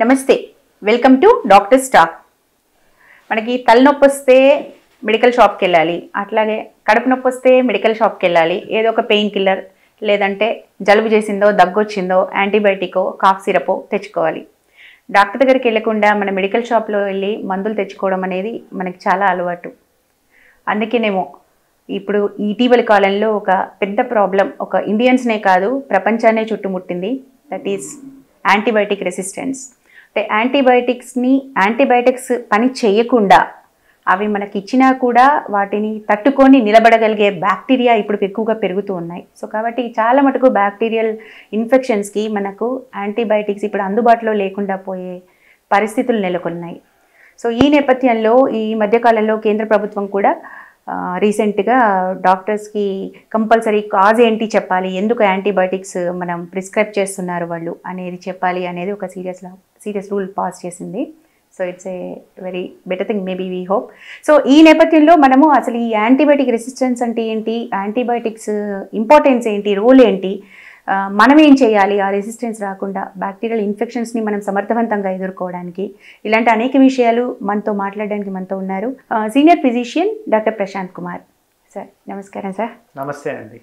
నమస్తే, welcome to doctor stock. మనకి తలనొప్పి వస్తే మెడికల్ షాప్కి వెళ్ళాలి, అట్లాగే కడుపు నొప్పి వస్తే మెడికల్ షాప్కి వెళ్ళాలి. ఏదో ఒక పెయిన్ కిల్లర్, లేదంటే జలుబు చేసిందో, దగ్గు వచ్చిందో యాంటీబయాటికో, కాఫ్ సిరపో తెచ్చుకోవాలి. డాక్టర్ దగ్గరికి వెళ్ళకుండా మన మెడికల్ షాప్లో వెళ్ళి మందులు తెచ్చుకోవడం అనేది మనకి చాలా అలవాటు. అందుకేనేమో ఇప్పుడు ఇటీవలి కాలంలో ఒక పెద్ద ప్రాబ్లం ఒక ఇండియన్స్నే కాదు ప్రపంచాన్నే చుట్టుముట్టింది. That is antibiotic resistance. అంటే యాంటీబయాటిక్స్ పని చేయకుండా అవి మనకి ఇచ్చినా కూడా వాటిని తట్టుకొని నిలబడగలిగే బ్యాక్టీరియా ఇప్పుడు ఎక్కువగా పెరుగుతూ ఉన్నాయి. సో కాబట్టి చాలా మటుకు బ్యాక్టీరియల్ ఇన్ఫెక్షన్స్కి మనకు యాంటీబయాటిక్స్ ఇప్పుడు అందుబాటులో లేకుండా పోయే పరిస్థితులు నెలకొన్నాయి. సో ఈ నేపథ్యంలో ఈ మధ్యకాలంలో కేంద్ర ప్రభుత్వం కూడా రీసెంట్గా డాక్టర్స్కి కంపల్సరీ కాజ్ ఏంటి చెప్పాలి, ఎందుకు యాంటీబయాటిక్స్ మనం ప్రిస్క్రైబ్ చేస్తున్నారు వాళ్ళు అనేది చెప్పాలి అనేది ఒక సీరియస్ రూల్ పాస్ చేసింది. So it's a very better thing, maybe we hope. So ఈ నేపథ్యంలో మనము అసలు ఈ యాంటీబయాటిక్ రెసిస్టెన్స్ అంటే ఏంటి, యాంటీబయాటిక్స్ ఇంపార్టెన్స్ ఏంటి, రోల్ ఏంటి, మనం ఏం చేయాలి ఆ రెసిస్టెన్స్ రాకుండా బ్యాక్టీరియల్ ఇన్ఫెక్షన్స్ని మనం సమర్థవంతంగా ఎదుర్కోవడానికి, ఇలాంటి అనేక విషయాలు మనతో మాట్లాడడానికి మనతో ఉన్నారు senior physician doctor Prashanth Kumar. Sir నమస్కారం. సార్ నమస్తే అండి.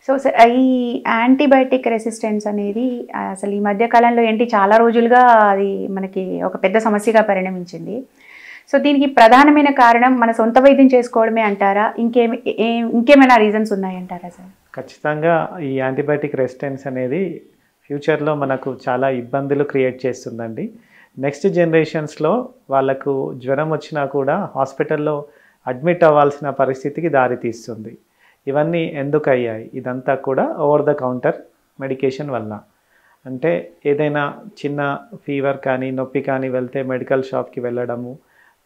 సో సార్, ఈ యాంటీబయాటిక్ రెసిస్టెన్స్ అనేది అసలు ఈ మధ్యకాలంలో ఏంటి చాలా రోజులుగా అది మనకి ఒక పెద్ద సమస్యగా పరిణమించింది. సో దీనికి ప్రధానమైన కారణం మన సొంత వైద్యం చేసుకోవడమే అంటారా, ఇంకేమైనా రీజన్స్ ఉన్నాయంటారా సార్? ఖచ్చితంగా ఈ యాంటీబయాటిక్ రెసిస్టెన్స్ అనేది ఫ్యూచర్లో మనకు చాలా ఇబ్బందులు క్రియేట్ చేస్తుందండి. నెక్స్ట్ జనరేషన్స్లో వాళ్ళకు జ్వరం వచ్చినా కూడా హాస్పిటల్లో అడ్మిట్ అవ్వాల్సిన పరిస్థితికి దారితీస్తుంది. ఇవన్నీ ఎందుకు అయ్యాయి? ఇదంతా కూడా ఓవర్ ద కౌంటర్ మెడికేషన్ వల్ల. అంటే ఏదైనా చిన్న ఫీవర్ కానీ నొప్పి కానీ వెళ్తే మెడికల్ షాప్కి వెళ్ళడము,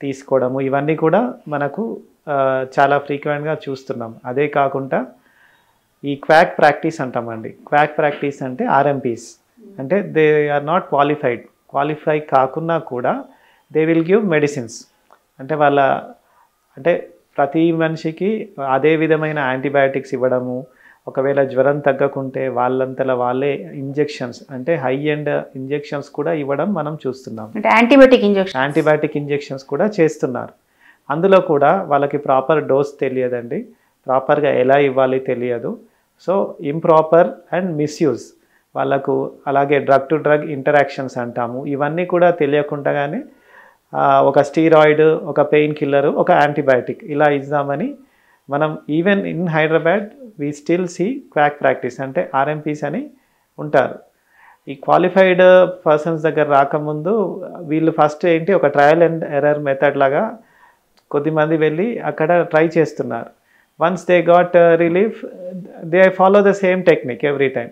తీసుకోవడము, ఇవన్నీ కూడా మనకు చాలా ఫ్రీక్వెంట్గా చూస్తున్నాం. అదే కాకుండా ఈ క్వాక్ ప్రాక్టీస్ అంటామండి. క్వాక్ ప్రాక్టీస్ అంటే ఆర్ఎంపీస్, అంటే దే ఆర్ నాట్ క్వాలిఫై కాకున్నా కూడా దే విల్ గివ్ మెడిసిన్స్. అంటే అంటే ప్రతి మనిషికి అదే విధమైన యాంటీబయాటిక్స్ ఇవ్వడము, ఒకవేళ జ్వరం తగ్గకుంటే వాళ్ళంతలా వాళ్ళే ఇంజెక్షన్స్, అంటే హై ఎండ్ ఇంజెక్షన్స్ కూడా ఇవ్వడం మనం చూస్తున్నాం. అంటే యాంటీబయాటిక్ ఇంజెక్షన్స్ కూడా చేస్తున్నారు. అందులో కూడా వాళ్ళకి ప్రాపర్ డోస్ తెలియదండి, ప్రాపర్గా ఎలా ఇవ్వాలి తెలియదు. సో ఇంప్రాపర్ అండ్ మిస్యూజ్ వాళ్ళకు, అలాగే డ్రగ్ టు డ్రగ్ ఇంటరాక్షన్స్ అంటాము, ఇవన్నీ కూడా తెలియకుండానే ఒక స్టీరాయిడ్, ఒక పెయిన్ కిల్లర్, ఒక యాంటీబయాటిక్ ఇలా ఇద్దామని మనం even in Hyderabad we still see quack practice, అంటే ఆర్ఎంపీస్ అని ఉంటారు. ఈ క్వాలిఫైడ్ పర్సన్స్ దగ్గర రాకముందు వీళ్ళు ఫస్ట్ ఏంటి ఒక ట్రయల్ అండ్ ఎర్రర్ మెథడ్ లాగా కొద్దిమంది వెళ్ళి అక్కడ ట్రై చేస్తున్నారు. Once they got relief they follow the same technique every time.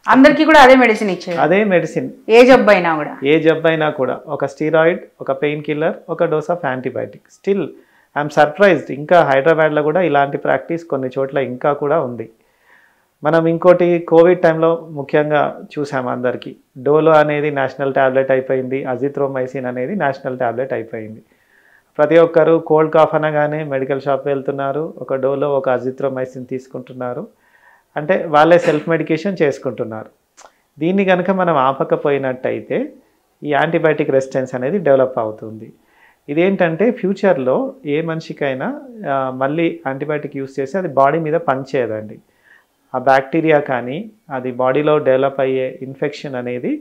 అందరికీ కూడా అదే మెడిసిన్ ఇచ్చారు. అదే మెడిసిన్ ఏ జబ్బు అయినా కూడా ఒక స్టీరాయిడ్, ఒక పెయిన్ కిల్లర్, ఒక dose of antibiotic. Still I'm surprised, ఇంకా హైదరాబాద్లో కూడా ఇలాంటి ప్రాక్టీస్ కొన్ని చోట్ల ఇంకా కూడా ఉంది. మనం ఇంకోటి కోవిడ్ టైంలో ముఖ్యంగా చూసాము అందరికీ. డోలో అనేది నేషనల్ ట్యాబ్లెట్ అయిపోయింది, అజిత్రోమైసిన్ అనేది నేషనల్ ట్యాబ్లెట్ అయిపోయింది. ప్రతి ఒక్కరు కోల్డ్ కాఫ్ అనగానే మెడికల్ షాప్ వెళ్తున్నారు, ఒక డోలో ఒక అజిత్రోమైసిన్ తీసుకుంటున్నారు, అంటే వాళ్ళే సెల్ఫ్ మెడికేషన్ చేసుకుంటున్నారు. దీన్ని కనుక మనం ఆపకపోయినట్టయితే ఈ యాంటీబయాటిక్ రెసిస్టెన్స్ అనేది డెవలప్ అవుతుంది. ఇదేంటంటే ఫ్యూచర్లో ఏ మనిషికైనా మళ్ళీ యాంటీబయాటిక్ యూస్ చేసి అది బాడీ మీద పనిచేయదండి. ఆ బ్యాక్టీరియా కానీ అది బాడీలో డెవలప్ అయ్యే ఇన్ఫెక్షన్ అనేది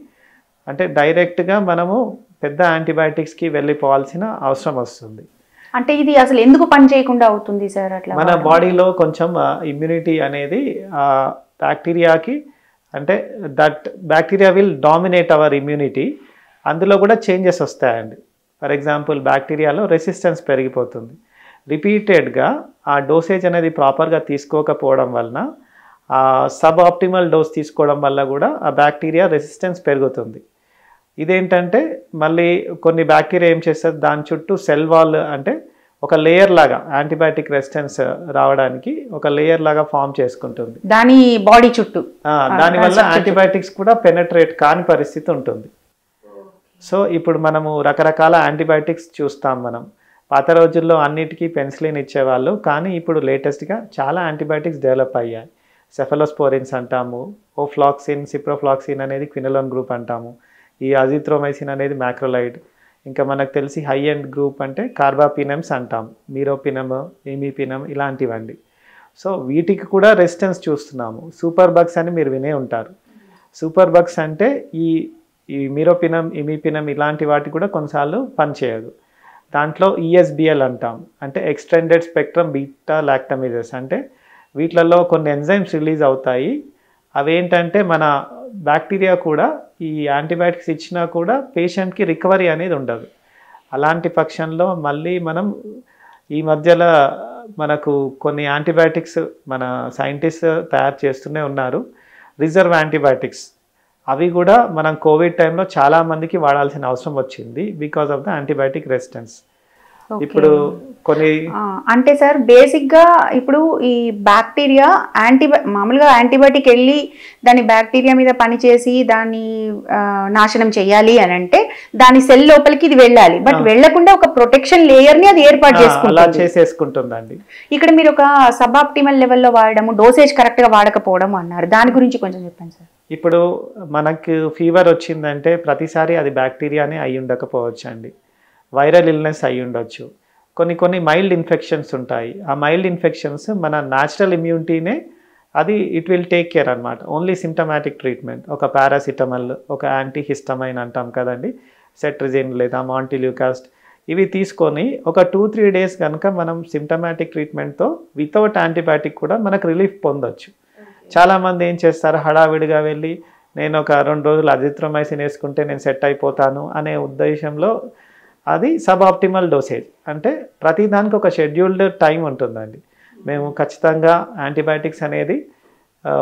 అంటే డైరెక్ట్గా మనము పెద్ద యాంటీబయాటిక్స్కి వెళ్ళిపోవాల్సిన అవసరం వస్తుంది. అంటే ఇది అసలు ఎందుకు పని చేయకుండా అవుతుంది సార్? అట్లా మన బాడీలో కొంచెం ఇమ్యూనిటీ అనేది బ్యాక్టీరియాకి, అంటే that bacteria will dominate our immunity, అందులో కూడా చేంజెస్ వస్తాయండి. ఫర్ ఎగ్జాంపుల్ బ్యాక్టీరియాలో రెసిస్టెన్స్ పెరిగిపోతుంది. రిపీటెడ్గా ఆ డోసేజ్ అనేది ప్రాపర్గా తీసుకోకపోవడం వలన, సబ్ ఆప్టిమల్ డోస్ తీసుకోవడం వల్ల కూడా ఆ బ్యాక్టీరియా రెసిస్టెన్స్ పెరుగుతుంది. ఇదేంటంటే మళ్ళీ కొన్ని బ్యాక్టీరియా ఏం చేస్తుంది, దాని చుట్టూ సెల్ వాల్, అంటే ఒక లేయర్ లాగా యాంటీబయాటిక్ రెసిస్టెన్స్ రావడానికి ఒక లేయర్ లాగా ఫామ్ చేసుకుంటుంది దాని బాడీ చుట్టూ. దానివల్ల యాంటీబయాటిక్స్ కూడా పెనట్రేట్ కాని పరిస్థితి ఉంటుంది. సో ఇప్పుడు మనము రకరకాల యాంటీబయాటిక్స్ చూస్తాం. మనం పాత రోజుల్లో అన్నిటికీ పెన్సిలిన్ ఇచ్చేవాళ్ళు, కానీ ఇప్పుడు లేటెస్ట్గా చాలా యాంటీబయాటిక్స్ డెవలప్ అయ్యాయి. సెఫలోస్పోరిన్స్ అంటాము, ఓఫ్లాక్సిన్, సిప్రోఫ్లాక్సిన్ అనేది క్వినలోన్ గ్రూప్ అంటాము. ఈ అజిత్రోమైసిన్ అనేది మ్యాక్రోలైడ్. ఇంకా మనకు తెలిసి హై ఎండ్ గ్రూప్ అంటే కార్బాపినమ్స్ అంటాం, మీరోపినమ్, ఇమిపినమ్ ఇలాంటివండి. సో వీటికి కూడా రెసిస్టెన్స్ చూస్తున్నాము. సూపర్ బగ్స్ అని మీరు వినే ఉంటారు. సూపర్ బగ్స్ అంటే ఈ మీరోపినమ్, ఇమిపినమ్ ఇలాంటి వాటికి కూడా కొన్నిసార్లు పనిచేయదు. దాంట్లో ఈఎస్బిఎల్ అంటాం, అంటే ఎక్స్టెండెడ్ స్పెక్ట్రమ్ బీటా లాక్టమేజెస్. అంటే వీటిలలో కొన్ని ఎంజైమ్స్ రిలీజ్ అవుతాయి. అవేంటంటే మన బ్యాక్టీరియా కూడా ఈ యాంటీబయాటిక్స్ ఇచ్చినా కూడా పేషెంట్కి రికవరీ అనేది ఉండదు. అలాంటి పక్షంలో మళ్ళీ మనం ఈ మధ్యలో మనకు కొన్ని యాంటీబయాటిక్స్ మన సైంటిస్ట్ తయారు చేస్తూనే ఉన్నారు, రిజర్వ్ యాంటీబయాటిక్స్. అవి కూడా మనం కోవిడ్ టైంలో చాలామందికి వాడాల్సిన అవసరం వచ్చింది because of the antibiotic resistance. ఇప్పుడు కొన్ని అంటే సార్ బేసిక్గా ఇప్పుడు ఈ బ్యాక్టీరియా మామూలుగా యాంటీబయాటిక్ వెళ్ళి దాని బ్యాక్టీరియా మీద పనిచేసి దాన్ని నాశనం చేయాలి అని అంటే దాని సెల్ లోపలికి ఇది వెళ్ళాలి, బట్ వెళ్లకుండా ఒక ప్రొటెక్షన్ లేయర్ ని అది ఏర్పాటు చేసేసుకుంటుందండి. ఇక్కడ మీరు ఒక సబ్ ఆప్టిమల్ లెవెల్లో వాడడము, డోసేజ్ కరెక్ట్ గా వాడకపోవడం అన్నారు, దాని గురించి కొంచెం చెప్పండి సార్. ఇప్పుడు మనకు ఫీవర్ వచ్చిందంటే ప్రతిసారి అది బ్యాక్టీరియానే అయి ఉండకపోవచ్చు అండి, వైరల్ ఇల్నెస్ అయి ఉండొచ్చు. కొన్ని మైల్డ్ ఇన్ఫెక్షన్స్ ఉంటాయి. ఆ మైల్డ్ ఇన్ఫెక్షన్స్ మన న్యాచురల్ ఇమ్యూనిటీనే అది ఇట్ విల్ టేక్ కేర్ అనమాట. ఓన్లీ సిమ్టమాటిక్ ట్రీట్మెంట్, ఒక పారాసిటమల్, ఒక యాంటీహిస్టమైన్ అంటాం కదండి, సెట్రిజిన్ లేదా మాంటిల్యూకాస్ట్, ఇవి తీసుకొని ఒక 2-3 డేస్ కనుక మనం సిమ్టమాటిక్ ట్రీట్మెంట్తో వితౌట్ యాంటీబయాటిక్ కూడా మనకు రిలీఫ్ పొందొచ్చు. చాలామంది ఏం చేస్తారు, హడావిడిగా వెళ్ళి నేను ఒక 2 రోజులు అజిత్రోమైసిన్ వేసుకుంటే నేను సెట్ అయిపోతాను అనే ఉద్దేశంలో అది సబ్ ఆప్టిమల్ డోసేజ్. అంటే ప్రతిదానికి ఒక షెడ్యూల్డ్ టైం ఉంటుందండి. మేము ఖచ్చితంగా యాంటీబయాటిక్స్ అనేది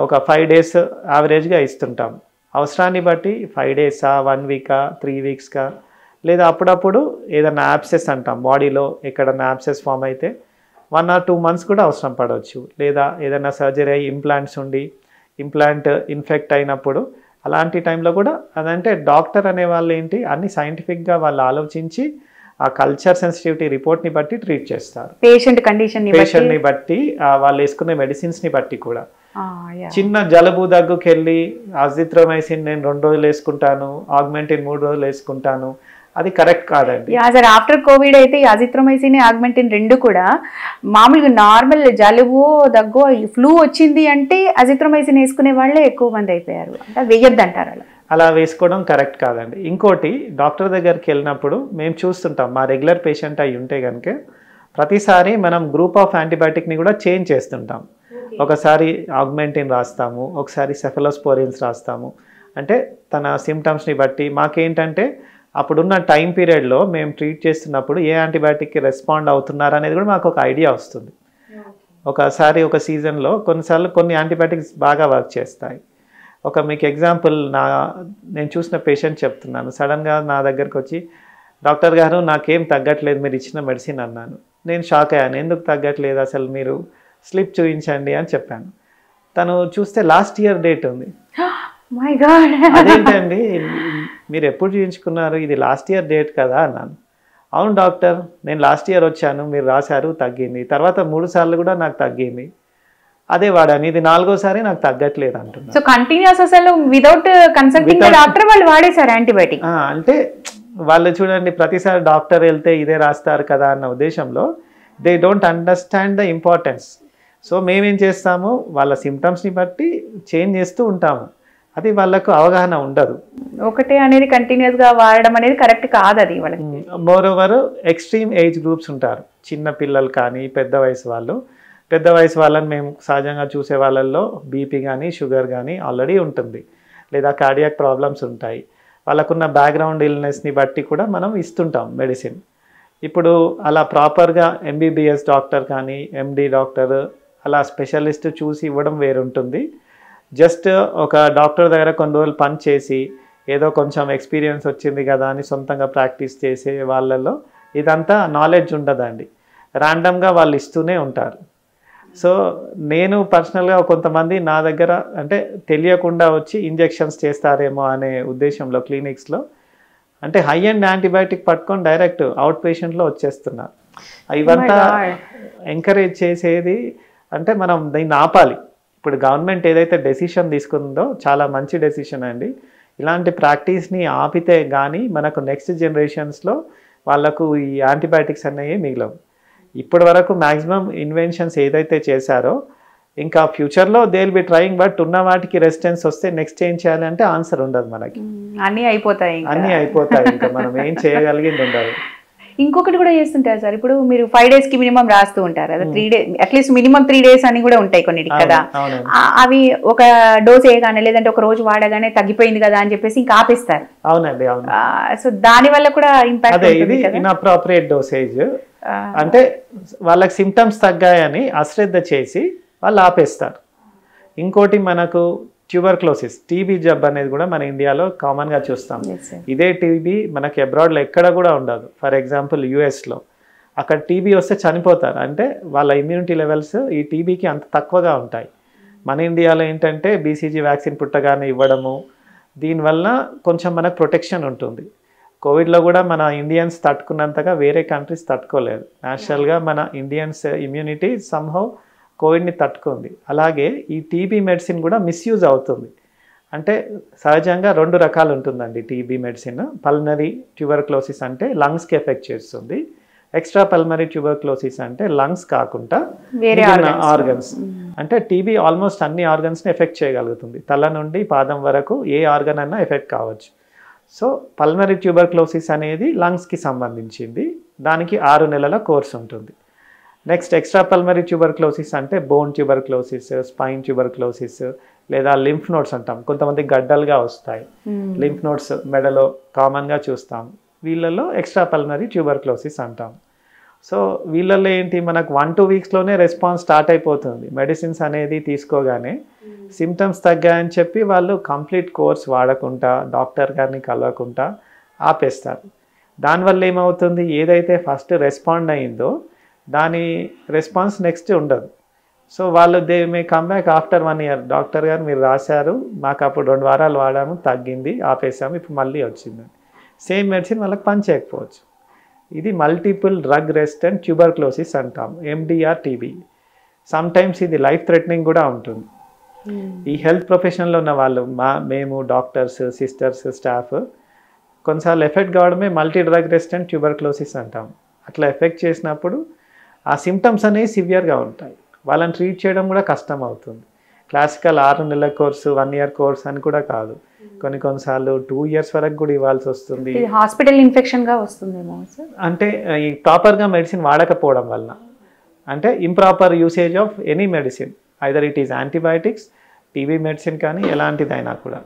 ఒక 5 డేస్ యావరేజ్గా ఇస్తుంటాం. అవసరాన్ని బట్టి 5 డేసా, 1 వీకా, 3 వీక్స్కా, లేదా అప్పుడప్పుడు ఏదైనా యాబ్సెస్ అంటాం, బాడీలో ఎక్కడన్నా యాబ్సెస్ ఫామ్ అయితే 1 or 2 months కూడా అవసరం పడవచ్చు. లేదా ఏదైనా సర్జరీ అయ్యి ఇంప్లాంట్స్ ఉండి ఇంప్లాంట్ ఇన్ఫెక్ట్ అయినప్పుడు అలాంటి టైంలో కూడా, అదంటే డాక్టర్ అనే వాళ్ళు ఏంటి అన్ని సైంటిఫిక్గా వాళ్ళు ఆలోచించి ఆ కల్చర్ సెన్సిటివిటీ రిపోర్ట్ని బట్టి ట్రీట్ చేస్తారు. పేషెంట్ కండిషన్ని బట్టి వాళ్ళు వేసుకునే మెడిసిన్స్ని బట్టి కూడా. చిన్న జలుబు దగ్గుకి వెళ్ళి అజిత్రోమైసిన్ నేను 2 రోజులు వేసుకుంటాను, ఆగ్మెంటిన్ 3 రోజులు వేసుకుంటాను, అది కరెక్ట్ కాదండి. సార్ ఆఫ్టర్ కోవిడ్ అయితే అజిత్రోమైసిన్, ఆగ్మెంటిన్ 2 కూడా మామూలుగా నార్మల్ జలుబు దగ్గు ఫ్లూ వచ్చింది అంటే అజిత్రోమైసిన్ వేసుకునే వాళ్ళే ఎక్కువ మంది అయిపోయారు. అంటే వేయద్దు అంటారు. అలా వేసుకోవడం కరెక్ట్ కాదండి. ఇంకోటి, డాక్టర్ దగ్గరికి వెళ్ళినప్పుడు మేము చూస్తుంటాం, మా రెగ్యులర్ పేషెంట్ అయి ఉంటే కనుక ప్రతిసారి మనం గ్రూప్ ఆఫ్ యాంటీబయాటిక్ని కూడా చేంజ్ చేస్తుంటాం. ఒకసారి ఆగ్మెంటిన్ రాస్తాము, ఒకసారి సెఫలోస్పోరిన్స్ రాస్తాము. అంటే తన సిమ్టమ్స్ని బట్టి మాకేంటంటే అప్పుడున్న టైం పీరియడ్లో మేము ట్రీట్ చేస్తున్నప్పుడు ఏ యాంటీబయాటిక్కి రెస్పాండ్ అవుతున్నారు అనేది కూడా మాకు ఒక ఐడియా వస్తుంది. ఒకసారి ఒక సీజన్లో కొన్నిసార్లు కొన్ని యాంటీబయాటిక్స్ బాగా వర్క్ చేస్తాయి. మీకు ఎగ్జాంపుల్ నేను చూసిన పేషెంట్ చెప్తున్నాను. సడన్గా నా దగ్గరకు వచ్చి, డాక్టర్ గారు నాకేం తగ్గట్లేదు మీరు ఇచ్చిన మెడిసిన్ అన్నాను. నేను షాక్ అయ్యాను, ఎందుకు తగ్గట్లేదు అసలు, మీరు స్లిప్ చూపించండి అని చెప్పాను. తను చూస్తే లాస్ట్ ఇయర్ డేట్ ఉంది. అదేంటండి మీరు ఎప్పుడు చూపించుకున్నారు, ఇది లాస్ట్ ఇయర్ డేట్ కదా అన్నాను. అవును డాక్టర్, నేను లాస్ట్ ఇయర్ వచ్చాను, మీరు రాశారు, తగ్గింది, తర్వాత 3 సార్లు కూడా నాకు తగ్గింది, అదే వాడాను, ఇది 4వ సారి నాకు తగ్గట్లేదు అంటున్నారు. సో కంటిన్యూస్ అసలు వితౌట్ కన్సల్టింగ్ డాక్టర్ వాళ్ళు వాడేశారు యాంటీబయాటిక్. అంటే వాళ్ళు చూడండి, ప్రతిసారి డాక్టర్ వెళ్తే ఇదే రాస్తారు కదా అన్న ఉద్దేశంలో they don't understand the importance. So మేమేం చేస్తాము, వాళ్ళ సిమ్టమ్స్ని బట్టి చేంజ్ చేస్తూ ఉంటాము. అది వాళ్ళకు అవగాహన ఉండదు. ఒకటే అనేది కంటిన్యూస్గా వాడడం అనేది కరెక్ట్ కాదు. అది వాళ్ళకి more over extreme age groups ఉంటారు, చిన్న పిల్లలు కానీ పెద్ద వయసు వాళ్ళు. పెద్ద వయసు వాళ్ళని మేము సహజంగా చూసే వాళ్ళల్లో బీపీ కానీ షుగర్ కానీ ఆల్రెడీ ఉంటుంది, లేదా కార్డియాక్ ప్రాబ్లమ్స్ ఉంటాయి. వాళ్ళకున్న బ్యాక్గ్రౌండ్ ఇల్నెస్ని బట్టి కూడా మనం ఇస్తుంటాం మెడిసిన్. ఇప్పుడు అలా ప్రాపర్గా ఎంబీబీఎస్ డాక్టర్ కానీ ఎండి డాక్టర్ అలా స్పెషలిస్ట్ చూసి ఇవ్వడం వేరుంటుంది. జస్ట్ ఒక డాక్టర్ దగ్గర కొన్ని రోజులు పని చేసి ఏదో కొంచెం ఎక్స్పీరియన్స్ వచ్చింది కదా అని సొంతంగా ప్రాక్టీస్ చేసే వాళ్ళల్లో ఇదంతా నాలెడ్జ్ ఉండదండి, ర్యాండమ్గా వాళ్ళు ఇస్తూనే ఉంటారు. సో నేను పర్సనల్గా కొంతమంది నా దగ్గర అంటే తెలియకుండా వచ్చి ఇంజెక్షన్స్ చేస్తారేమో అనే ఉద్దేశంలో క్లినిక్స్లో అంటే హై అండ్ యాంటీబయాటిక్ పట్టుకొని డైరెక్ట్ అవుట్ పేషెంట్లో వచ్చేస్తున్నారు. ఇవంతా ఎంకరేజ్ చేసేది అంటే మనం దీన్ని ఆపాలి. ఇప్పుడు గవర్నమెంట్ ఏదైతే డెసిషన్ తీసుకుందో చాలా మంచి డెసిషన్ అండి. ఇలాంటి ప్రాక్టీస్ని ఆపితే కానీ మనకు నెక్స్ట్ జనరేషన్స్లో వాళ్ళకు ఈ యాంటీబయాటిక్స్ అనేవి మిగలవు. ఇప్పటి వరకు మ్యాక్సిమం ఇన్వెన్షన్స్ ఏదైతే చేశారో ఇంకా ఫ్యూచర్లో they will be trying, but ఉన్న వాటికి రెసిస్టెన్స్ వస్తే నెక్స్ట్ ఏం చేయాలి అంటే ఆన్సర్ ఉండదు మనకి. అన్నీ అయిపోతాయి ఇంకా మనం ఏం చేయగలిగింది ఉండదు. ఇంకొకటి కూడా చేస్తుంటారు సార్, ఇప్పుడు మీరు 5 days మినిమం రాస్తూ ఉంటారు కదా, 3 days అట్లీస్ట్ మినిమం 3 days అని కూడా ఉంటాయి కొన్నిటికి కదా. అవి ఒక డోస్ వేయగానే లేదంటే ఒక రోజు వాడగానే తగ్గిపోయింది కదా అని చెప్పేసి ఇంకా ఆపేస్తారు. అవునండి, అవును. సో దాని వల్ల కూడా ఇంపాక్ట్ ఇది ఇన్అప్రోప్రియేట్ డోసేజ్. అంటే వాళ్ళకి సిమ్టమ్స్ తగ్గాయని అశ్రద్ధ చేసి వాళ్ళు ఆపేస్తారు. ఇంకోటి మనకు ట్యూబర్క్లోసిస్, టీబీ జబ్బు అనేది కూడా మన ఇండియాలో కామన్గా చూస్తాం. ఇదే టీబీ మనకి అబ్రాడ్లో ఎక్కడ కూడా ఉండదు. ఫర్ ఎగ్జాంపుల్ యుఎస్లో అక్కడ టీబీ వస్తే చనిపోతారు, అంటే వాళ్ళ ఇమ్యూనిటీ లెవెల్స్ ఈ టీబీకి అంత తక్కువగా ఉంటాయి. మన ఇండియాలో ఏంటంటే బీసీజీ వ్యాక్సిన్ పుట్టగానే ఇవ్వడము, దీనివల్ల కొంచెం మనకు ప్రొటెక్షన్ ఉంటుంది. కోవిడ్లో కూడా మన ఇండియన్స్ తట్టుకున్నంతగా వేరే కంట్రీస్ తట్టుకోలేదు. న్యాచురల్గా మన ఇండియన్స్ ఇమ్యూనిటీ సమ్హౌ కోవిడ్ని తట్టుకుంది. అలాగే ఈ టీబీ మెడిసిన్ కూడా మిస్యూజ్ అవుతుంది. అంటే సహజంగా 2 రకాలు ఉంటుందండి టీబీ మెడిసిన్. పల్మనరీ ట్యూబర్క్లోసిస్ అంటే లంగ్స్కి ఎఫెక్ట్ చేస్తుంది, ఎక్స్ట్రా పల్మనరీ ట్యూబర్క్లోసిస్ అంటే లంగ్స్ కాకుండా వేరే ఆర్గన్స్. అంటే టీబీ ఆల్మోస్ట్ అన్ని ఆర్గన్స్ని ఎఫెక్ట్ చేయగలుగుతుంది. తల నుండి పాదం వరకు ఏ ఆర్గన్ అన్నా ఎఫెక్ట్ కావచ్చు. సో పల్మనరీ ట్యూబర్క్లోసిస్ అనేది లంగ్స్కి సంబంధించింది, దానికి 6 నెలల కోర్స్ ఉంటుంది. నెక్స్ట్ ఎక్స్ట్రా పల్మరీ ట్యూబర్క్లోసిస్ అంటే బోన్ ట్యూబర్క్లోసిస్, స్పైన్ ట్యూబర్క్లోసిస్, లేదా లింఫ్ నోడ్స్ అంటాం. కొంతమంది గడ్డలుగా వస్తాయి, లింఫ్ నోడ్స్ మెడలో కామన్గా చూస్తాం. వీళ్ళలో ఎక్స్ట్రా పల్మరీ ట్యూబర్క్లోసిస్ అంటాం. సో వీళ్ళల్లో ఏంటి, మనకు 1-2 weeksలోనే రెస్పాన్స్ స్టార్ట్ అయిపోతుంది. మెడిసిన్స్ అనేది తీసుకోగానే సిమ్టమ్స్ తగ్గాయని చెప్పి వాళ్ళు కంప్లీట్ కోర్స్ వాడకుండా డాక్టర్ గారిని కలవకుండా ఆపేస్తారు. దానివల్ల ఏమవుతుంది, ఏదైతే ఫస్ట్ రెస్పాండ్ అయ్యిందో దాని రెస్పాన్స్ నెక్స్ట్ ఉండదు. సో వాళ్ళు they may come back after 1 year. Doctor గారు మీరు రాశారు, మాకు అప్పుడు 2 వారాలు వాడాము, తగ్గింది, ఆపేసాము, ఇప్పుడు మళ్ళీ వచ్చింది. సేమ్ మెడిసిన్ వాళ్ళకి పని చేయకపోవచ్చు. ఇది మల్టిపుల్ డ్రగ్ రెసిస్టెంట్ ట్యూబర్క్లోసిస్ అంటాం, MDR టీబీ. సమ్ టైమ్స్ ఇది లైఫ్ థ్రెటనింగ్ కూడా ఉంటుంది. ఈ హెల్త్ ప్రొఫెషన్లో ఉన్న వాళ్ళు మేము డాక్టర్స్, సిస్టర్స్, స్టాఫ్ కొన్నిసార్లు ఎఫెక్ట్ కావడమే మల్టీ డ్రగ్ రెసిస్టెంట్ ట్యూబర్క్లోసిస్ అంటాం. అట్లా ఎఫెక్ట్ చేసినప్పుడు ఆ సిమ్టమ్స్ అనేవి సివియర్గా ఉంటాయి, వాళ్ళని ట్రీట్ చేయడం కూడా కష్టం అవుతుంది. క్లాసికల్ 6 నెలల కోర్సు, 1 year కోర్స్ అని కూడా కాదు, కొన్నిసార్లు 2 years వరకు కూడా ఇవ్వాల్సి వస్తుంది. హాస్పిటల్ ఇన్ఫెక్షన్గా వస్తుందేమో సార్. అంటే ఈ ప్రాపర్గా మెడిసిన్ వాడకపోవడం వల్ల, అంటే improper usage of any medicine, either it is antibiotics, TB medicine కానీ ఎలాంటిదైనా కూడా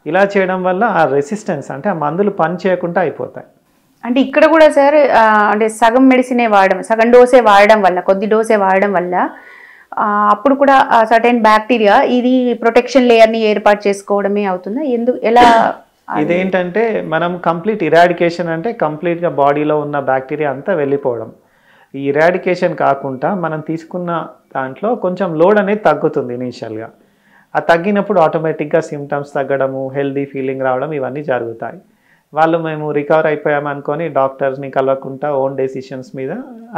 ఇలా చేయడం వల్ల ఆ రెసిస్టెన్స్, అంటే ఆ మందులు పని చేయకుండా అయిపోతాయి. అంటే ఇక్కడ కూడా సార్ అంటే సగం మెడిసినే వాడడం, సగం డోసే వాడడం వల్ల, కొద్ది డోసే వాడడం వల్ల అప్పుడు కూడా సర్టెన్ బ్యాక్టీరియా ఇది ప్రొటెక్షన్ లేయర్ని ఏర్పాటు చేసుకోవడమే అవుతుందా? ఎలా ఇదేంటంటే మనం కంప్లీట్ ఇరాడికేషన్ అంటే కంప్లీట్గా బాడీలో ఉన్న బ్యాక్టీరియా అంతా వెళ్ళిపోవడం. ఈ ఇరాడికేషన్ కాకుండా మనం తీసుకున్న దాంట్లో కొంచెం లోడ్ అనేది తగ్గుతుంది ఇనీషియల్గా. ఆ తగ్గినప్పుడు ఆటోమేటిక్గా సిమ్టమ్స్ తగ్గడము, హెల్దీ ఫీలింగ్ రావడం ఇవన్నీ జరుగుతాయి. వాళ్ళు మేము రికవర్ అయిపోయామనుకొని డాక్టర్స్ని కలవకుండా ఓన్ డెసిషన్స్ మీద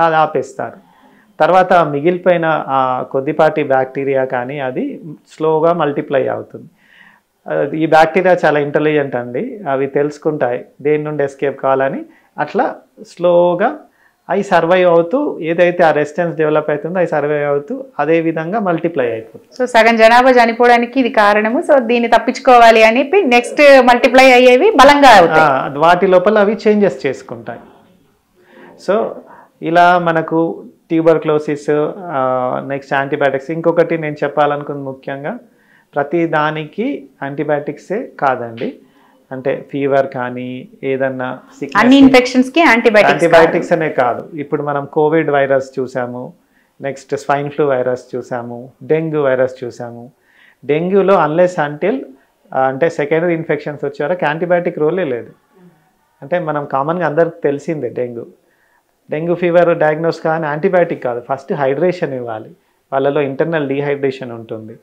అది ఆపేస్తారు. తర్వాత మిగిలిపోయిన ఆ కొద్దిపాటి బ్యాక్టీరియా కానీ అది స్లోగా మల్టిప్లై అవుతుంది. ఈ బ్యాక్టీరియా చాలా ఇంటెలిజెంట్ అండి, అవి తెలుసుకుంటాయి దేని నుండి ఎస్కేప్ కావాలని. అట్లా స్లోగా అవి సర్వైవ్ అవుతూ ఏదైతే ఆ రెసిస్టెన్స్ డెవలప్ అవుతుందో అవి సర్వైవ్ అవుతూ అదే విధంగా మల్టిప్లై అయిపోతుంది. సో సగం జనాభా చనిపోవడానికి ఇది కారణము. సో దీన్ని తప్పించుకోవాలి అని నెక్స్ట్ మల్టిప్లై అయ్యేవి బలంగా అవుతాయి, వాటి లోపల అవి చేంజెస్ చేసుకుంటాయి. సో ఇలా మనకు ట్యూబర్క్లోసిస్, నెక్స్ట్ యాంటీబయాటిక్స్. ఇంకొకటి నేను చెప్పాలనుకుంది ముఖ్యంగా, ప్రతి దానికి యాంటీబయాటిక్సే కాదండి. అంటే ఫీవర్ కానీ ఏదన్నా అన్ని ఇన్ఫెక్షన్స్కి యాంటీబయాటిక్స్ అనే కాదు. ఇప్పుడు మనం కోవిడ్ వైరస్ చూసాము, నెక్స్ట్ స్వైన్ ఫ్లూ వైరస్ చూసాము, డెంగ్యూ వైరస్ చూసాము. డెంగ్యూలో అన్లెస్ అంటిల్ అంటే సెకండరీ ఇన్ఫెక్షన్స్ వచ్చే వరకు యాంటీబయాటిక్ రోలే లేదు. అంటే మనం కామన్గా అందరికి తెలిసిందే డెంగ్యూ ఫీవర్ డయాగ్నోస్ కానీ యాంటీబయాటిక్ కాదు, ఫస్ట్ హైడ్రేషన్ ఇవ్వాలి. వాళ్ళలో ఇంటర్నల్ డీహైడ్రేషన్ ఉంటుంది,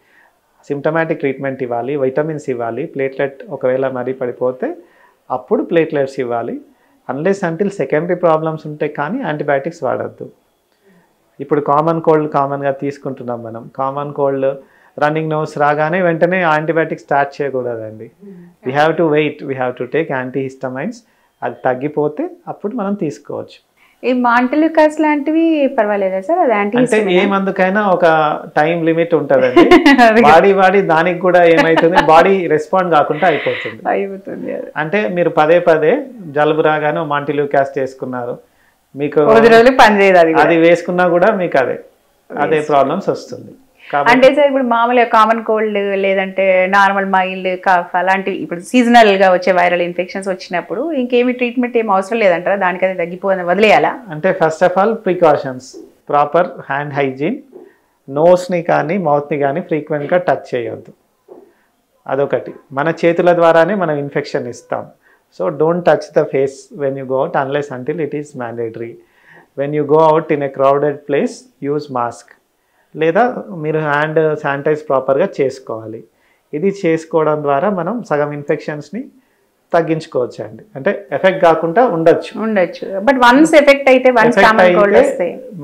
సిమ్టమాటిక్ ట్రీట్మెంట్ ఇవ్వాలి, వైటమిన్స్ ఇవ్వాలి, ప్లేట్లెట్ ఒకవేళ మరీ పడిపోతే అప్పుడు ప్లేట్లెట్స్ ఇవ్వాలి. అన్లెస్ అంటిల్ సెకండరీ ప్రాబ్లమ్స్ ఉంటాయి కానీ యాంటీబయాటిక్స్ వాడద్దు. ఇప్పుడు కామన్ కోల్డ్ కామన్గా తీసుకుంటున్నాం మనం. కామన్ కోల్డ్ రన్నింగ్ నోస్ రాగానే వెంటనే యాంటీబయాటిక్ స్టార్ట్ చేయకూడదండి. We have to wait, we have to take antihistamines. అది తగ్గిపోతే అప్పుడు మనం తీసుకోవచ్చు. ఈ మాంటెలికాస్ లాంటివి పర్వాలేదా సార్? అది అంటే ఏ మందుకైనా ఒక టైం లిమిట్ ఉంటుందండి. వాడి దానికి కూడా ఏమైతుంది, బాడీ రెస్పాండ్ కాకుండా అయిపోతుంది. అంటే మీరు పదే పదే జలుబు రాగానే మాంటెలికాస్ చేసుకున్నారు, మీకు అది వేసుకున్నా కూడా మీకు అదే ప్రాబ్లమ్స్ వస్తుంది. అంటే సార్ ఇప్పుడు మామూలుగా కామన్ కోల్డ్ లేదంటే నార్మల్ మైల్డ్ కాఫ్ అలాంటివి ఇప్పుడు సీజనల్ గా వచ్చే వైరల్ ఇన్ఫెక్షన్స్ వచ్చినప్పుడు ఇంకేమి ట్రీట్మెంట్ ఏం అవసరం లేదంటారా? దానికి అది తగ్గిపోదని వదిలేయాలా? అంటే first of all precautions, proper hand hygiene, నోస్ని కానీ మౌత్ని కానీ ఫ్రీక్వెంట్గా టచ్ చేయొద్దు. అదొకటి. మన చేతుల ద్వారానే మనం ఇన్ఫెక్షన్ ఇస్తాం. So don't touch the face when you go out unless until it is mandatory. When you go out in a crowded place use mask, లేదా మీరు హ్యాండ్ శానిటైజ్ ప్రాపర్గా చేసుకోవాలి. ఇది చేసుకోవడం ద్వారా మనం సగం ఇన్ఫెక్షన్స్ని తగ్గించుకోవచ్చు అండి. అంటే ఎఫెక్ట్ కాకుండా ఉండొచ్చు. బట్ వన్స్ ఎఫెక్ట్ అయితే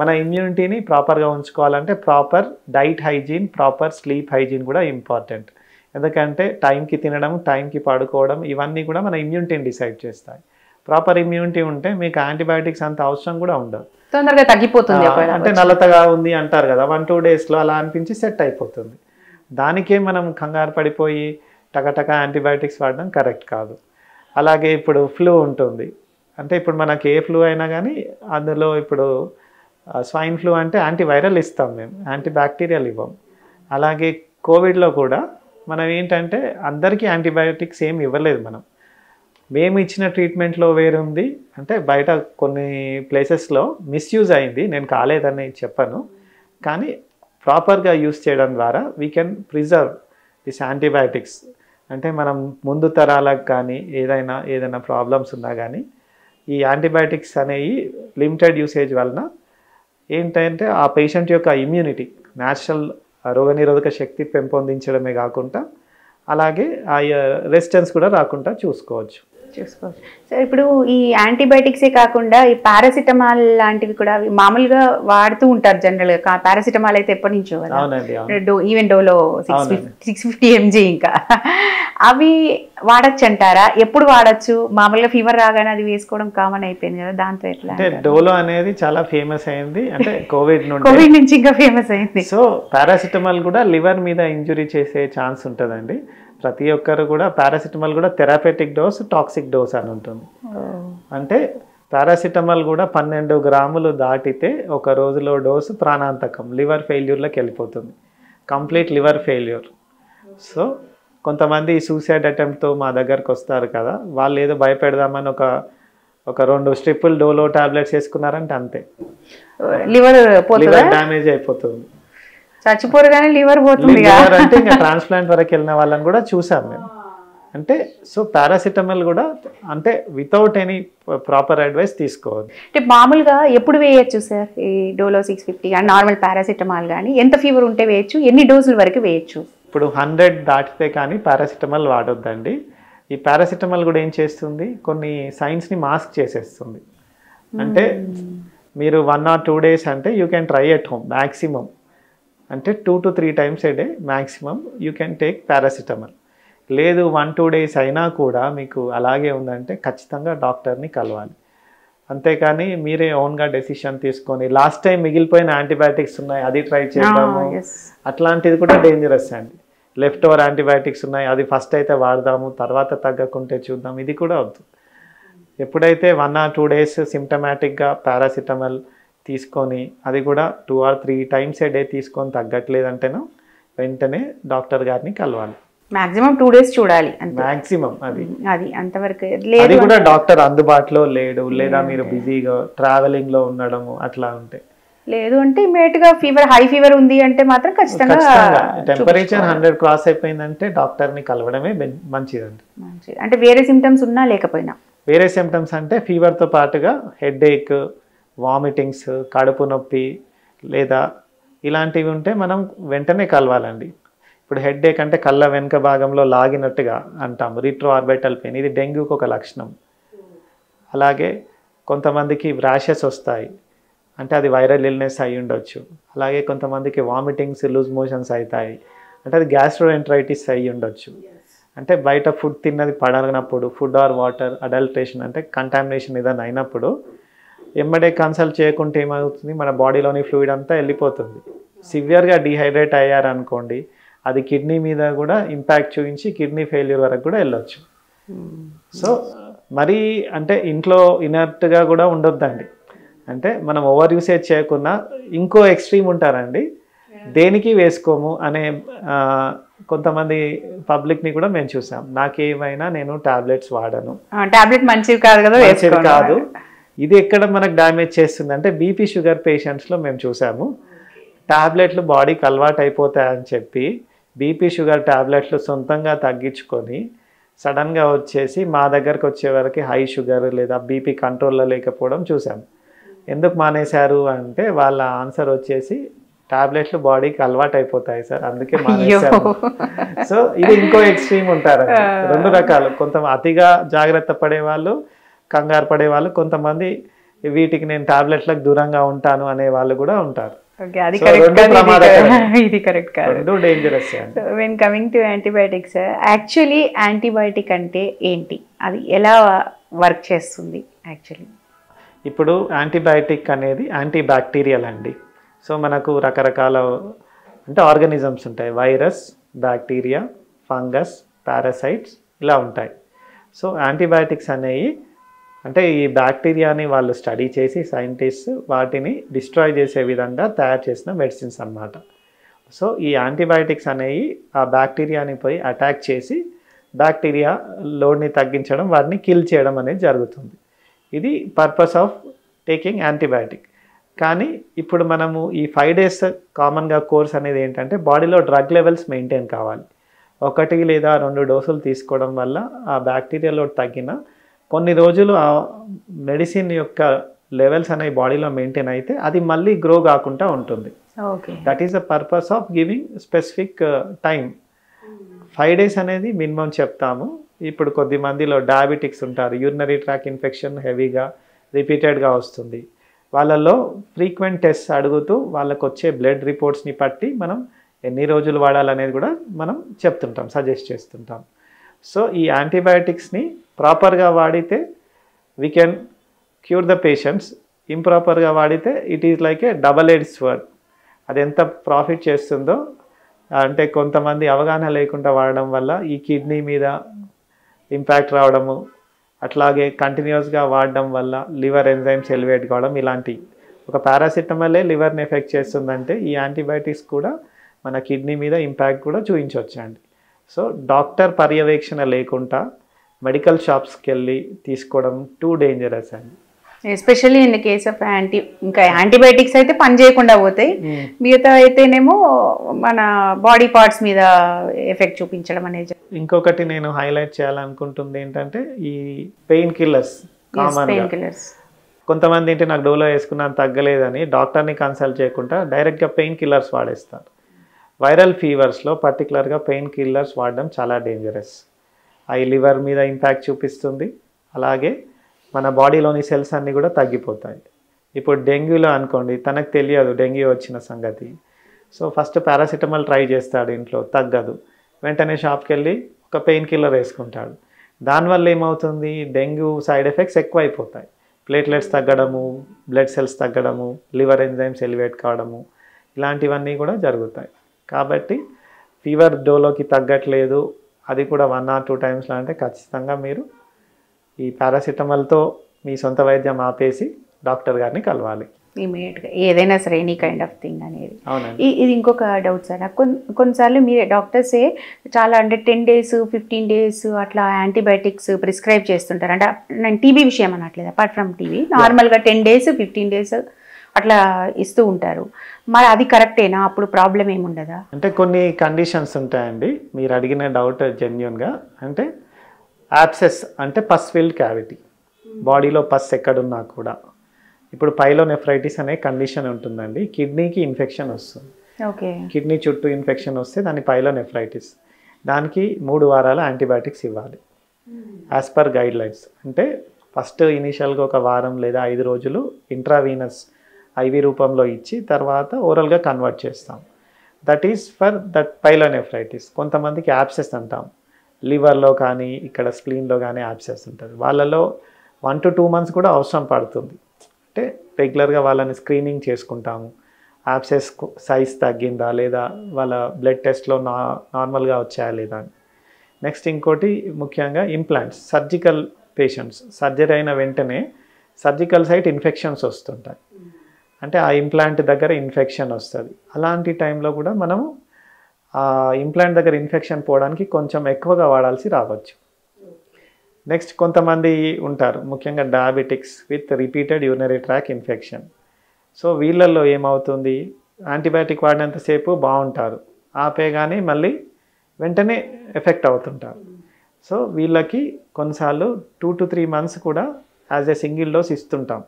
మన ఇమ్యూనిటీని ప్రాపర్గా ఉంచుకోవాలంటే proper diet hygiene, proper sleep hygiene కూడా ఇంపార్టెంట్. ఎందుకంటే టైంకి తినడం, టైంకి పడుకోవడం ఇవన్నీ కూడా మన ఇమ్యూనిటీని డిసైడ్ చేస్తాయి. ప్రాపర్ ఇమ్యూనిటీ ఉంటే మీకు యాంటీబయాటిక్స్ అంత అవసరం కూడా ఉండదు, తొందరగా తగ్గిపోతుంది. అంటే నల్లతగా ఉంది అంటారు కదా, 1-2 డేస్లో అలా అనిపించి సెట్ అయిపోతుంది. దానికే మనం కంగారు పడిపోయి టకటక యాంటీబయాటిక్స్ వాడడం కరెక్ట్ కాదు. అలాగే ఇప్పుడు ఫ్లూ ఉంటుంది, అంటే ఇప్పుడు మనకి ఏ ఫ్లూ అయినా కానీ అందులో ఇప్పుడు స్వైన్ ఫ్లూ అంటే యాంటీవైరల్ ఇస్తాం మేము, యాంటీబ్యాక్టీరియల్ ఇవ్వం. అలాగే కోవిడ్లో కూడా మనం ఏంటంటే అందరికీ యాంటీబయాటిక్స్ ఏమి ఇవ్వలేదు. మేము ఇచ్చిన ట్రీట్మెంట్లో వేరుంది. అంటే బయట కొన్ని ప్లేసెస్లో మిస్యూజ్ అయింది, నేను కాలేదని చెప్పను, కానీ ప్రాపర్గా యూస్ చేయడం ద్వారా we can preserve this antibiotics. అంటే మనం ముందు తరాలకు కానీ ఏదైనా ప్రాబ్లమ్స్ ఉన్నా కానీ ఈ యాంటీబయాటిక్స్ అనేవి లిమిటెడ్ యూసేజ్ వలన ఏంటంటే ఆ పేషెంట్ యొక్క ఇమ్యూనిటీ, న్యాచురల్ రోగనిరోధక శక్తి పెంపొందించడమే కాకుండా అలాగే ఆ రెసిస్టెన్స్ కూడా రాకుండా చూసుకోవచ్చు. సో ఇప్పుడు ఈ యాంటీబయాటిక్సే కాకుండా ఈ పారాసిటమాల్ లాంటివి కూడా మామూలుగా వాడుతూ ఉంటారు జనరల్గా. పారాసిటమాల్ అయితే ఎప్పటి నుంచో ఈవెన్ డోలో 650 mg ఇంకా అవి వాడచ్చు అంటారా? ఎప్పుడు వాడచ్చు? మామూలుగా ఫీవర్ రాగానే అది వేసుకోవడం కామన్ అయిపోయింది కదా, దాంతో ఎట్లా? అంటే డోలో అనేది చాలా ఫేమస్ అయింది, అంటే కోవిడ్ నుంచి ఇంకా ఫేమస్ అయింది. సో పారాసిటమాల్ కూడా లివర్ మీద ఇంజురీ చేసే ఛాన్స్ ఉంటుందండి. ప్రతి ఒక్కరు కూడా పారాసిటమాల్ కూడా థెరపేటిక్ డోస్, టాక్సిక్ డోస్ అని ఉంటుంది. అంటే పారాసిటమాల్ కూడా 12 గ్రాములు దాటితే ఒక రోజులో డోసు ప్రాణాంతకం, లివర్ ఫెయిల్యూర్లోకి వెళ్ళిపోతుంది, కంప్లీట్ లివర్ ఫెయిల్యూర్. సో కొంతమంది సూసైడ్ అటెంప్ట్తో మా దగ్గరకు వస్తారు కదా, వాళ్ళు ఏదో భయపెడదామని ఒక 2 స్ట్రిప్పులు డోలో టాబ్లెట్స్ వేసుకున్నారంటే అంతే, లివర్ డ్యామేజ్ అయిపోతుంది, చచ్చిపోరు కానీ లివర్ పోతుంది. అంటే ఇంకా ట్రాన్స్ప్లాంట్ వరకు వెళ్ళిన వాళ్ళని కూడా చూసాం మేము. అంటే సో పారాసిటమాల్ కూడా అంటే వితౌట్ ఎనీ ప్రాపర్ అడ్వైస్ తీసుకోవద్దు. అంటే మామూలుగా ఎప్పుడు వేయచ్చు సార్ ఈ డోలో 650 కానీ నార్మల్ పారాసిటమాల్ కానీ? ఎంత ఫీవర్ ఉంటే వేయచ్చు? ఎన్ని డోసుల వరకు వేయచ్చు? ఇప్పుడు 100 దాటితే కానీ పారాసిటమాల్ వాడొద్దండి. ఈ పారాసిటమాల్ కూడా ఏం చేస్తుంది, కొన్ని సైన్స్ని మాస్క్ చేసేస్తుంది. అంటే మీరు 1 or 2 days అంటే you can try at home maximum, అంటే 2 to 3 times a day maximum you can take paracetamol. లేదు 1-2 days అయినా కూడా మీకు అలాగే ఉందంటే ఖచ్చితంగా డాక్టర్ని కలవాలి. అంతేకాని మీరే ఓన్గా డెసిషన్ తీసుకొని లాస్ట్ టైం మిగిలిపోయిన యాంటీబయాటిక్స్ ఉన్నాయి అది ట్రై చేద్దాము, అట్లాంటిది కూడా డేంజరస్ అండి. లెఫ్ట్ ఓవర్ యాంటీబయాటిక్స్ ఉన్నాయి అది ఫస్ట్ అయితే వాడదాము, తర్వాత తగ్గకుంటే చూద్దాం, ఇది కూడా వద్దు. ఎప్పుడైతే 1 or 2 days సిమ్టమాటిక్గా పారాసిటమాల్ తీసుకొని అది కూడా 2 or 3 times a day తీసుకొని తగ్గట్లేదంటేనో వెంటనే డాక్టర్ గారిని కలవాలి. మాక్సిమం 2 days చూడాలి, మాక్సిమం అది అంతవరకు. అది కూడా డాక్టర్ అందుబాటులో లేడు, లేదా మీరు బిజీగా ట్రావెలింగ్లో ఉండడము అట్లా ఉంటే, లేదు అంటే ఇమీడియట్ గా ఫీవర్, హై ఫీవర్ ఉంది అంటే మాత్రం ఖచ్చితంగా టెంపరేచర్ 100 క్రాస్ అయిపోయిందంటే డాక్టర్ని కలవడమే మంచిదండి. అంటే వేరే సిమ్టమ్స్ ఉన్నా లేకపోయినా? వేరే సిమ్టమ్స్ అంటే ఫీవర్తో పాటుగా హెడేక్, వామిటింగ్స్, కడుపు నొప్పి లేదా ఇలాంటివి ఉంటే మనం వెంటనే కలవాలండి. ఇప్పుడు హెడేక్ అంటే కళ్ళ వెనుక భాగంలో లాగినట్టుగా అంటాం, రిట్రో ఆర్బిటల్ పెయిన్, ఇది డెంగ్యూకి ఒక లక్షణం. అలాగే కొంతమందికి ర్యాషెస్ వస్తాయి, అంటే అది వైరల్ ఇల్నెస్ అయి ఉండొచ్చు. అలాగే కొంతమందికి వామిటింగ్స్, లూజ్ మోషన్స్ అవుతాయి, అంటే అది గ్యాస్ట్రోఎంటరైటిస్ అయ్యి ఉండొచ్చు. అంటే బయట ఫుడ్ తిన్నది పడనప్పుడు, ఫుడ్ ఆర్ వాటర్ అడల్ట్రేషన్ అంటే కంటామినేషన్ ఏదైనా అయినప్పుడు ఎమ్మడే కన్సల్ట్ చేయకుంటే ఏమవుతుంది, మన బాడీలోని ఫ్లూయిడ్ అంతా వెళ్ళిపోతుంది. సివియర్గా డిహైడ్రేట్ అయ్యారనుకోండి, అది కిడ్నీ మీద కూడా ఇంపాక్ట్ చూపించి కిడ్నీ ఫెయిల్యూర్ వరకు కూడా వెళ్ళొచ్చు. సో మరీ అంటే ఇంట్లో ఇనర్ట్గా కూడా ఉండొద్దండి. అంటే మనం ఓవర్ యూసేజ్ చేయకుండా ఇంకో ఎక్స్ట్రీమ్ ఉంటారండి, దేనికి వేసుకోము అనే కొంతమంది పబ్లిక్ని కూడా మేము చూసాం. నాకేమైనా నేను టాబ్లెట్స్ వాడను, టాబ్లెట్ మంచిది కాదు కదా, మంచిది కాదు. ఇది ఎక్కడ మనకు డ్యామేజ్ చేస్తుంది అంటే బీపీ షుగర్ పేషెంట్స్లో మేము చూసాము. టాబ్లెట్లు బాడీకి అలవాటు అయిపోతాయని చెప్పి బీపీ షుగర్ టాబ్లెట్లు సొంతంగా తగ్గించుకొని సడన్గా వచ్చేసి మా దగ్గరకు వచ్చే వరకు హై షుగర్ లేదా బీపీ కంట్రోల్లో లేకపోవడం చూసాం. ఎందుకు మానేశారు అంటే వాళ్ళ ఆన్సర్ వచ్చేసి టాబ్లెట్లు బాడీకి అలవాటు అయిపోతాయి సార్, అందుకే మానేశారు. సో ఇది ఇంకో ఎక్స్ట్రీమ్ ఉంటారు. రెండు రకాలు, కొంత అతిగా జాగ్రత్త పడేవాళ్ళు, కంగారు పడేవాళ్ళు, కొంతమంది వీటికి నేను టాబ్లెట్లకు దూరంగా ఉంటాను అనే వాళ్ళు కూడా ఉంటారు. ఇది కరెక్ట్ కాదు, dangerous. When coming to antibiotics, actually antibiotic అంటే ఏంటి, అది ఎలా వర్క్ చేస్తుంది యాక్చువల్లీ? ఇప్పుడు యాంటీబయాటిక్ అనేది యాంటీ బ్యాక్టీరియల్ అండి. సో మనకు రకరకాల అంటే ఆర్గానిజమ్స్ ఉంటాయి, వైరస్, బ్యాక్టీరియా, ఫంగస్, పారాసైట్స్ ఇలా ఉంటాయి. సో యాంటీబయాటిక్స్ అనేవి అంటే ఈ బ్యాక్టీరియాని వాళ్ళు స్టడీ చేసి సైంటిస్ట్ వాటిని డిస్ట్రాయ్ చేసే విధంగా తయారు చేసిన మెడిసిన్స్ అన్నమాట. సో ఈ యాంటీబయాటిక్స్ అనేవి ఆ బ్యాక్టీరియాని పోయి అటాక్ చేసి బ్యాక్టీరియా లోడ్ని తగ్గించడం, వాటిని కిల్ చేయడం అనేది జరుగుతుంది. ఇది పర్పస్ ఆఫ్ టేకింగ్ యాంటీబయాటిక్. కానీ ఇప్పుడు మనము ఈ 5 days కామన్గా కోర్స్ అనేది ఏంటంటే బాడీలో డ్రగ్ లెవెల్స్ మెయింటైన్ కావాలి. 1 లేదా 2 డోసులు తీసుకోవడం వల్ల ఆ బ్యాక్టీరియా లోడ్ తగ్గిన కొన్ని రోజులు ఆ మెడిసిన్ యొక్క లెవెల్స్ అనేవి బాడీలో మెయింటైన్ అయితే అది మళ్ళీ గ్రో కాకుండా ఉంటుంది. That is the purpose of giving specific time. 5 days అనేది మినిమం చెప్తాము. ఇప్పుడు కొద్ది మందిలో డయాబెటిక్స్ ఉంటారు, యూరినరీ ట్రాక్ ఇన్ఫెక్షన్ హెవీగా రిపీటెడ్గా వస్తుంది. వాళ్ళల్లో ఫ్రీక్వెంట్ టెస్ట్ అడుగుతూ వాళ్ళకు వచ్చే బ్లడ్ రిపోర్ట్స్ని బట్టి మనం ఎన్ని రోజులు వాడాలనేది కూడా మనం చెప్తుంటాం, సజెస్ట్ చేస్తుంటాం. సో ఈ యాంటీబయాటిక్స్ని ప్రాపర్గా వాడితే we can cure the patients. ఇంప్రాపర్గా వాడితే it is like a double edge sword. అది ఎంత ప్రాఫిట్ చేస్తుందో అంటే కొంతమంది అవగాహన లేకుండా వాడడం వల్ల ఈ కిడ్నీ మీద ఇంపాక్ట్ రావడము, అట్లాగే కంటిన్యూస్గా వాడడం వల్ల లివర్ ఎంజైమ్స్ ఎలివేట్ కావడం, ఇలాంటి ఒక పారాసిటమాలే లివర్ని ఎఫెక్ట్ చేస్తుందంటే ఈ యాంటీబయాటిక్స్ కూడా మన కిడ్నీ మీద ఇంపాక్ట్ కూడా చూపించవచ్చండి. సో డాక్టర్ పర్యవేక్షణ లేకుండా మెడికల్ షాప్స్కి వెళ్ళి తీసుకోవడం టూ డేంజరస్ అండి. Especially in the case of ఇంకా యాంటీబయాటిక్స్ అయితే పని చేయకుండా పోతాయి, మిగతా అయితేనేమో మన బాడీ పార్ట్స్ మీద ఎఫెక్ట్ చూపించడం అనేది. ఇంకొకటి నేను హైలైట్ చేయాలనుకుంటుంది ఏంటంటే ఈ పెయిన్ కిల్లర్స్. కామన్గా కొంతమంది ఏంటి నాకు డోలో వేసుకున్నాను తగ్గలేదని డాక్టర్ని కన్సల్ట్ చేయకుండా డైరెక్ట్గా పెయిన్ కిల్లర్స్ వాడేస్తారు. వైరల్ ఫీవర్స్లో పర్టికులర్గా పెయిన్ కిల్లర్స్ వాడడం చాలా డేంజరస్. అవి లివర్ మీద ఇంపాక్ట్ చూపిస్తుంది, అలాగే మన బాడీలోని సెల్స్ అన్నీ కూడా తగ్గిపోతాయి. ఇప్పుడు డెంగ్యూలో అనుకోండి, తనకు తెలియదు డెంగ్యూ వచ్చిన సంగతి. సో ఫస్ట్ పారాసిటమాల్ ట్రై చేస్తాడు, ఇంట్లో తగ్గదు, వెంటనే షాప్కి వెళ్ళి ఒక పెయిన్ కిల్లర్ వేసుకుంటాడు. దానివల్ల ఏమవుతుంది, డెంగ్యూ సైడ్ ఎఫెక్ట్స్ ఎక్కువ అయిపోతాయి. ప్లేట్లెట్స్ తగ్గడము, బ్లడ్ సెల్స్ తగ్గడము, లివర్ ఎంజైమ్స్ ఎలివేట్ కావడము, ఇలాంటివన్నీ కూడా జరుగుతాయి. కాబట్టి ఫీవర్ డోలోకి తగ్గట్లేదు, అది కూడా 1 or 2 times అంటే ఖచ్చితంగా మీరు ఈ పారాసిటమాల్తో మీ సొంత వైద్యం ఆపేసి డాక్టర్ గారిని కలవాలి ఇమీడియట్గా, ఏదైనా సరే ఎనీ కైండ్ ఆఫ్ థింగ్ అనేది. అవునండి. ఇది ఇంకొక డౌట్ సార్, కొన్నిసార్లు మీరే డాక్టర్సే చాలా అంటే 10 days 15 days అట్లా యాంటీబయాటిక్స్ ప్రిస్క్రైబ్ చేస్తుంటారు. అంటే నేను టీబీ విషయం అనట్లేదు, అపార్ట్ ఫ్రమ్ టీబీ నార్మల్గా 10 days 15 days అట్లా ఇస్తూ ఉంటారు. మరి అది కరెక్టేనా? అప్పుడు ప్రాబ్లం ఏముండదా? అంటే కొన్ని కండిషన్స్ ఉంటాయండి. మీరు అడిగిన డౌట్ జెన్యున్గా. అంటే యాబ్సెస్ అంటే పస్ ఫిల్డ్ క్యావిటీ, బాడీలో పస్ ఎక్కడున్నా కూడా. ఇప్పుడు పైలోనెఫ్రైటిస్ అనే కండిషన్ ఉంటుందండి, కిడ్నీకి ఇన్ఫెక్షన్ వస్తుంది. ఓకే, కిడ్నీ చుట్టూ ఇన్ఫెక్షన్ వస్తే దాన్ని పైలోనెఫ్రైటిస్. దానికి 3 వారాల యాంటీబయాటిక్స్ ఇవ్వాలి యాజ్ పర్ గైడ్ లైన్స్. అంటే ఫస్ట్ ఇనీషియల్గా 1 వారం లేదా 5 రోజులు ఇంట్రావీనస్ ఐవి రూపంలో ఇచ్చి తర్వాత ఓరల్గా కన్వర్ట్ చేస్తాం. That is for that pyelonephritis. కొంతమందికి యాబ్సెస్ అంటాం, లివర్లో కానీ ఇక్కడ స్ప్లీన్లో కానీ యాబ్సెస్ ఉంటుంది. వాళ్ళలో 1 to 2 months కూడా అవసరం పడుతుంది. అంటే రెగ్యులర్గా వాళ్ళని స్క్రీనింగ్ చేసుకుంటాము, యాబ్సెస్ సైజ్ తగ్గిందా లేదా, వాళ్ళ బ్లడ్ టెస్ట్లో నార్మల్గా వచ్చాయా లేదా అని. నెక్స్ట్ ఇంకోటి ముఖ్యంగా ఇంప్లాంట్స్, సర్జికల్ పేషెంట్స్ సర్జరీ అయిన వెంటనే సర్జికల్ సైట్ ఇన్ఫెక్షన్స్ వస్తుంటాయి. అంటే ఆ ఇంప్లాంట్ దగ్గర ఇన్ఫెక్షన్ వస్తుంది. అలాంటి టైంలో కూడా మనము ఆ ఇంప్లాంట్ దగ్గర ఇన్ఫెక్షన్ పోవడానికి కొంచెం ఎక్కువగా వాడాల్సి రావచ్చు. నెక్స్ట్ కొంతమంది ఉంటారు ముఖ్యంగా diabetics with repeated urinary tract infection. So వీళ్ళల్లో ఏమవుతుంది, యాంటీబయాటిక్ వాడినంతసేపు బాగుంటారు, ఆపేగానే మళ్ళీ వెంటనే ఎఫెక్ట్ అవుతుంటారు. సో వీళ్ళకి కొన్నిసార్లు 2 to 3 months కూడా యాజ్ ఎ సింగిల్ డోస్ ఇస్తుంటాం.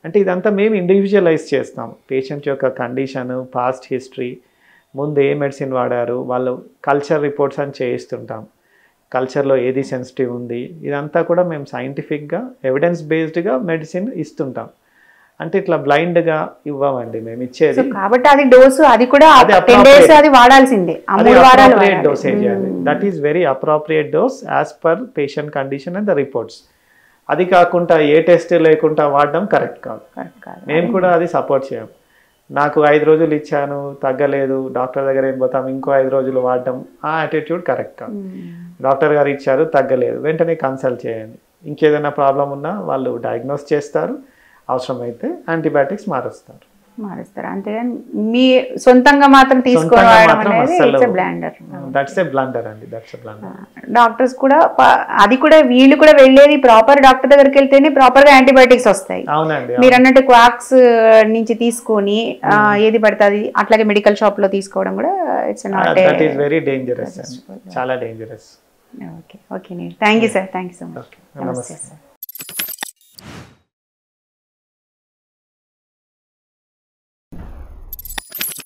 అంటే ఇదంతా మేము ఇండివిజువలైజ్ చేస్తాం. పేషెంట్ యొక్క కండిషను, పాస్ట్ హిస్టరీ, ముందు ఏ మెడిసిన్ వాడారు, వాళ్ళు కల్చర్ రిపోర్ట్స్ అని చేయిస్తుంటాం. కల్చర్లో ఏది సెన్సిటివ్ ఉంది, ఇదంతా కూడా మేము సైంటిఫిక్గా ఎవిడెన్స్ బేస్డ్గా మెడిసిన్ ఇస్తుంటాం. అంటే ఇట్లా బ్లైండ్గా ఇవ్వమండి మేము ఇచ్చేది. కాబట్టి అది డోసు అది కూడా 10 days అది వాడాల్సిందే, ఆ 3 వారాలు dosage. That is very appropriate dose as per patient condition and the reports. అది కాకుండా ఏ టెస్ట్ లేకుండా వాడడం కరెక్ట్ కాదు. మేము కూడా అది సపోర్ట్ చేయం. నాకు 5 రోజులు ఇచ్చాను తగ్గలేదు, డాక్టర్ దగ్గర ఏం పోతాం, ఇంకో 5 రోజులు వాడడం, ఆ యాటిట్యూడ్ కరెక్ట్ కాదు. డాక్టర్ గారు ఇచ్చారు తగ్గలేదు, వెంటనే కన్సల్ట్ చేయండి. ఇంకేదైనా ప్రాబ్లం ఉన్నా వాళ్ళు డయాగ్నోస్ చేస్తారు, అవసరమైతే యాంటీబయాటిక్స్ మారుస్తారు. అంతేగాని మీ సొంతంగా మాత్రం తీసుకోవడం అనేది బ్లండర్. దట్స్ ఏ బ్లండర్ అండి, దట్స్ ఏ బ్లండర్. డాక్టర్స్ కూడా అది కూడా వీళ్ళు కూడా వెళ్ళేది ప్రాపర్ డాక్టర్ దగ్గరికి వెళ్తేనే ప్రాపర్ గా యాంటీబయాటిక్స్ వస్తాయి. అవునండి, మీరు అన్నట్టు క్వాక్స్ నుంచి తీసుకొని ఏది పడుతుంది అట్లాగే మెడికల్ షాప్ లో తీసుకోవడం కూడా it's not that is very dangerous, చాలా dangerous. Okay okay, thank you sir, thank you so much. నమస్తే సార్.